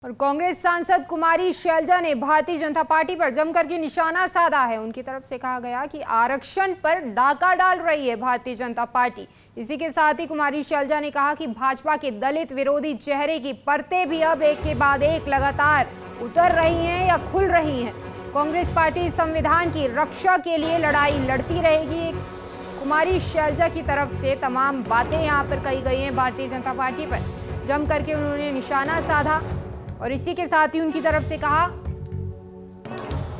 और कांग्रेस सांसद कुमारी शैलजा ने भारतीय जनता पार्टी पर जमकर के निशाना साधा है। उनकी तरफ से कहा गया कि आरक्षण पर डाका डाल रही है भारतीय जनता पार्टी। इसी के साथ ही कुमारी शैलजा ने कहा कि भाजपा के दलित विरोधी चेहरे की परतें भी अब एक के बाद एक लगातार उतर रही हैं या खुल रही हैं। कांग्रेस पार्टी संविधान की रक्षा के लिए लड़ाई लड़ती रहेगी। कुमारी शैलजा की तरफ से तमाम बातें यहाँ पर कही गई हैं। भारतीय जनता पार्टी पर जम करके उन्होंने निशाना साधा और इसी के साथ ही उनकी तरफ से कहा,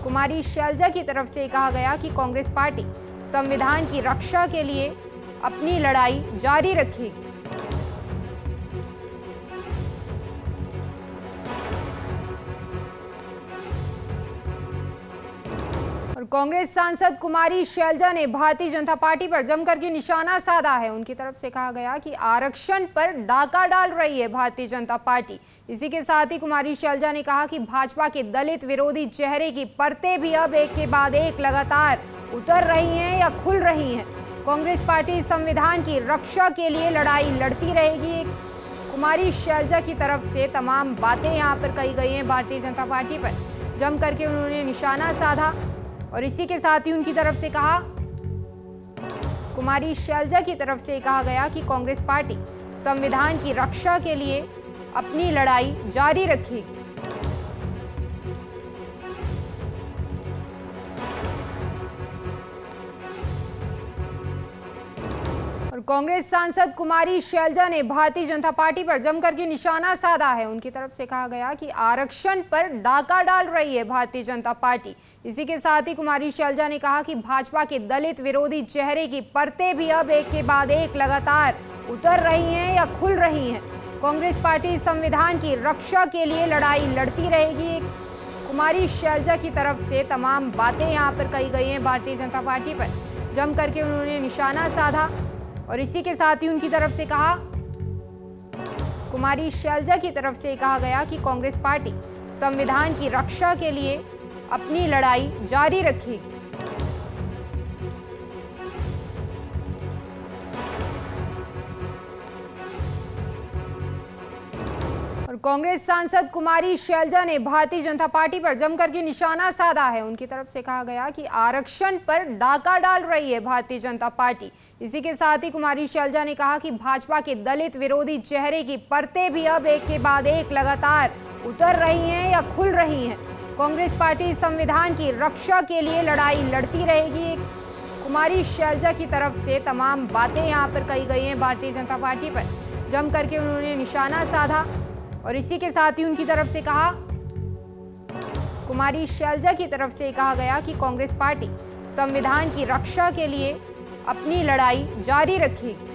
कुमारी शैलजा की तरफ से कहा गया कि कांग्रेस पार्टी संविधान की रक्षा के लिए अपनी लड़ाई जारी रखेगी। और कांग्रेस सांसद कुमारी शैलजा ने भारतीय जनता पार्टी पर जमकर के निशाना साधा है। उनकी तरफ से कहा गया कि आरक्षण पर डाका डाल रही है भारतीय जनता पार्टी। इसी के साथ ही कुमारी शैलजा ने कहा कि भाजपा के दलित विरोधी चेहरे की परतें भी अब एक के बाद एक लगातार उतर रही हैं या खुल रही हैं। कांग्रेस पार्टी संविधान की रक्षा के लिए लड़ाई लड़ती रहेगी। कुमारी शैलजा की तरफ से तमाम बातें यहाँ पर कही गई हैं। भारतीय जनता पार्टी पर जम करके उन्होंने निशाना साधा और इसी के साथ ही उनकी तरफ से कहा, कुमारी शैलजा की तरफ से कहा गया कि कांग्रेस पार्टी संविधान की रक्षा के लिए अपनी लड़ाई जारी रखेगी। और कांग्रेस सांसद कुमारी शैलजा ने भारतीय जनता पार्टी पर जमकर के निशाना साधा है। उनकी तरफ से कहा गया कि आरक्षण पर डाका डाल रही है भारतीय जनता पार्टी। इसी के साथ ही कुमारी शैलजा ने कहा कि भाजपा के दलित विरोधी चेहरे की परतें भी अब एक के बाद एक लगातार उतर रही हैं या खुल रही हैं। कांग्रेस पार्टी संविधान की रक्षा के लिए लड़ाई लड़ती रहेगी। कुमारी शैलजा की तरफ से तमाम बातें यहाँ पर कही गई हैं। भारतीय जनता पार्टी पर जम करके उन्होंने निशाना साधा और इसी के साथ ही उनकी तरफ से कहा, कुमारी शैलजा की तरफ से कहा गया कि कांग्रेस पार्टी संविधान की रक्षा के लिए अपनी लड़ाई जारी रखेगी। और कांग्रेस सांसद कुमारी शैलजा ने भारतीय जनता पार्टी पर जमकर के निशाना साधा है। उनकी तरफ से कहा गया कि आरक्षण पर डाका डाल रही है भारतीय जनता पार्टी। इसी के साथ ही कुमारी शैलजा ने कहा कि भाजपा के दलित विरोधी चेहरे की परतें भी अब एक के बाद एक लगातार उतर रही हैं या खुल रही हैं। कांग्रेस पार्टी संविधान की रक्षा के लिए लड़ाई लड़ती रहेगी। कुमारी शैलजा की तरफ से तमाम बातें यहाँ पर कही गई हैं। भारतीय जनता पार्टी पर जम करके उन्होंने निशाना साधा और इसी के साथ ही उनकी तरफ से कहा, कुमारी शैलजा की तरफ से कहा गया कि कांग्रेस पार्टी संविधान की रक्षा के लिए अपनी लड़ाई जारी रखेगी।